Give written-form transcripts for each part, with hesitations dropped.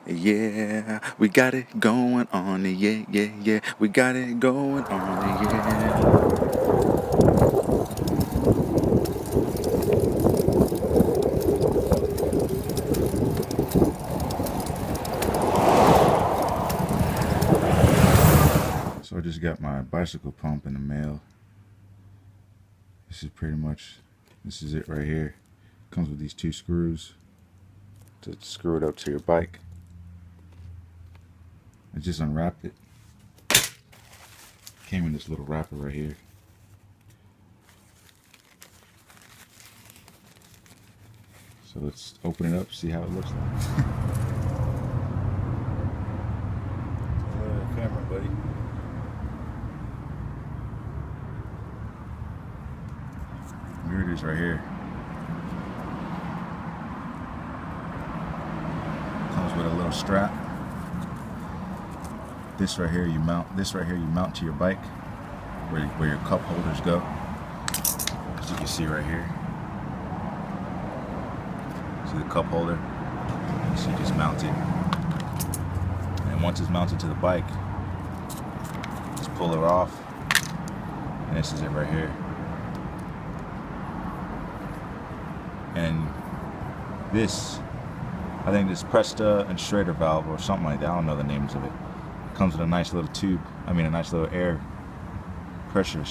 Yeah, we got it going on, yeah, yeah, yeah. We got it going on, yeah. So I just got my bicycle pump in the mail. This is it right here. Comes with these 2 screws to screw it up to your bike. I just unwrapped it. Came in this little wrapper right here. So let's open it up, see how it looks like. Camera, buddy. Here it is right here. Comes with a little strap. This right here you mount to your bike where your cup holders go. As you can see right here. See the cup holder? So you just mount it. And once it's mounted to the bike, just pull it off. And this is it right here. And this, I think this Presta and Schrader valve or something like that, I don't know the names of it. Comes with a nice little tube, a nice little air pressure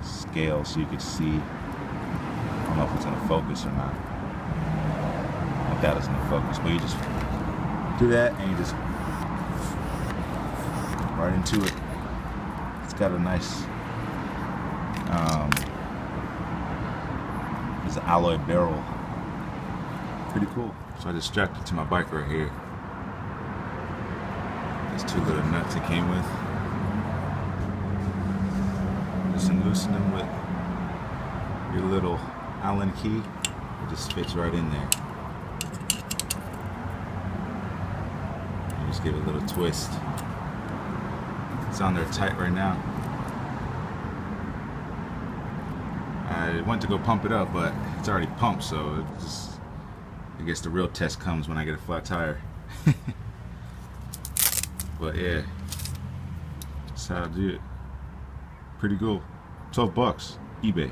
scale so you can see. I don't know if it's in the focus or not. If that is in the focus, but you just do that and you just right into it. It's got a nice, it's an alloy barrel. Pretty cool. So I just strapped it to my bike right here. There's 2 little nuts it came with. Just loosen them with your little Allen key. It just fits right in there. You just give it a little twist. It's on there tight right now. I went to go pump it up, but it's already pumped, so I guess the real test comes when I get a flat tire. But yeah, that's how I do it. Pretty cool. $12, eBay.